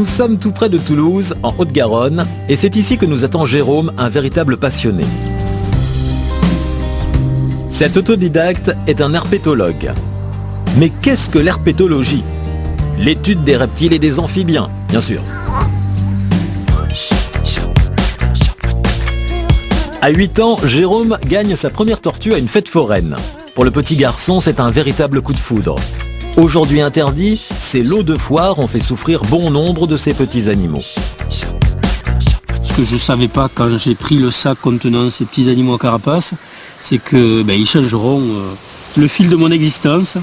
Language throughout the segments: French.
Nous sommes tout près de Toulouse, en Haute-Garonne, et c'est ici que nous attend Jérôme, un véritable passionné. Cet autodidacte est un herpétologue. Mais qu'est-ce que l'herpétologie? L'étude des reptiles et des amphibiens, bien sûr. À 8 ans, Jérôme gagne sa première tortue à une fête foraine. Pour le petit garçon, c'est un véritable coup de foudre. Aujourd'hui interdit, ces lots de foire ont fait souffrir bon nombre de ces petits animaux. Ce que je ne savais pas quand j'ai pris le sac contenant ces petits animaux à carapace, c'est qu'ils changeront le fil de mon existence,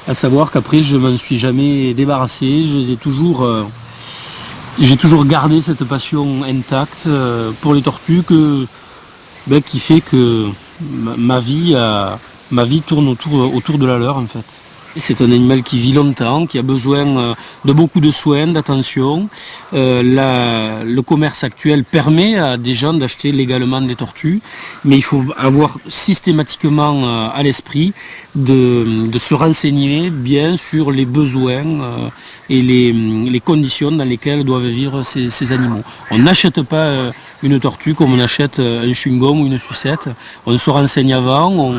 à savoir qu'après je ne m'en suis jamais débarrassé, j'ai toujours gardé cette passion intacte pour les tortues qui fait que ma vie tourne autour de la leur en fait. C'est un animal qui vit longtemps, qui a besoin de beaucoup de soins, d'attention. Le commerce actuel permet à des gens d'acheter légalement des tortues, mais il faut avoir systématiquement à l'esprit de se renseigner bien sur les besoins et les conditions dans lesquelles doivent vivre ces animaux. On n'achète pas une tortue comme on achète un chewing-gum ou une sucette. On se renseigne avant,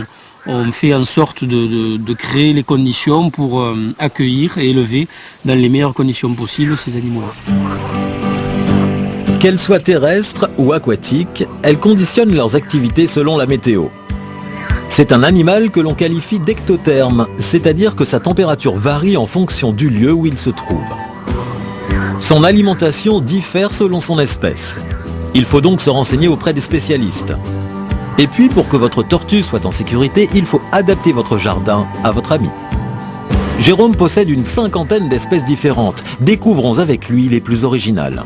on fait en sorte de créer les conditions pour accueillir et élever dans les meilleures conditions possibles ces animaux-là. Qu'elles soient terrestres ou aquatiques, elles conditionnent leurs activités selon la météo. C'est un animal que l'on qualifie d'ectotherme, c'est-à-dire que sa température varie en fonction du lieu où il se trouve. Son alimentation diffère selon son espèce. Il faut donc se renseigner auprès des spécialistes. Et puis, pour que votre tortue soit en sécurité, il faut adapter votre jardin à votre ami. Jérôme possède une 50aine d'espèces différentes. Découvrons avec lui les plus originales.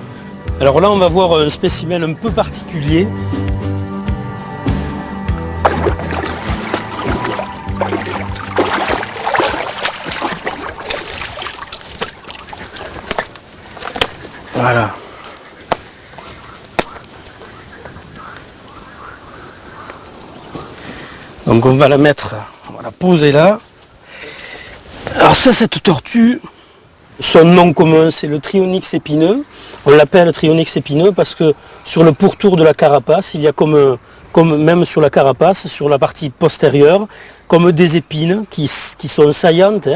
Alors là, on va voir un spécimen un peu particulier. Voilà. Donc on va la poser là. Alors ça, cette tortue, son nom commun, c'est le Trionyx épineux. On l'appelle Trionyx épineux parce que sur le pourtour de la carapace, il y a comme même sur la carapace, sur la partie postérieure, comme des épines qui sont saillantes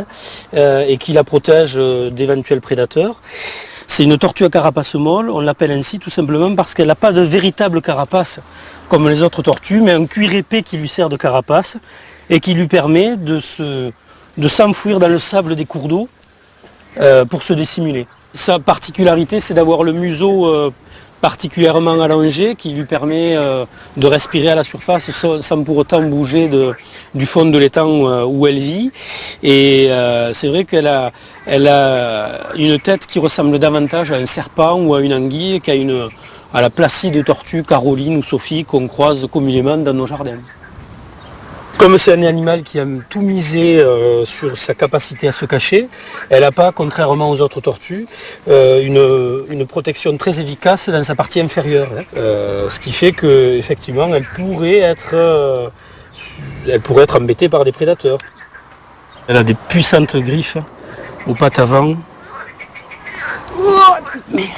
et qui la protègent d'éventuels prédateurs. C'est une tortue à carapace molle, on l'appelle ainsi tout simplement parce qu'elle n'a pas de véritable carapace comme les autres tortues, mais un cuir épais qui lui sert de carapace et qui lui permet de s'enfouir dans le sable des cours d'eau pour se dissimuler. Sa particularité, c'est d'avoir le museau particulièrement allongé qui lui permet de respirer à la surface sans pour autant bouger du fond de l'étang où elle vit. Et c'est vrai qu'elle a une tête qui ressemble davantage à un serpent ou à une anguille qu'à la placide tortue Caroline ou Sophie qu'on croise communément dans nos jardins. Comme c'est un animal qui aime tout miser sur sa capacité à se cacher, elle n'a pas, contrairement aux autres tortues, une protection très efficace dans sa partie inférieure. Ce qui fait qu'effectivement, elle pourrait être embêtée par des prédateurs. Elle a des puissantes griffes aux pattes avant. Oh, merde.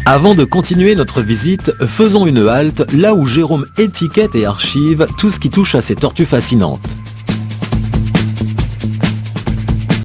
Avant de continuer notre visite, faisons une halte là où Jérôme étiquette et archive tout ce qui touche à ces tortues fascinantes.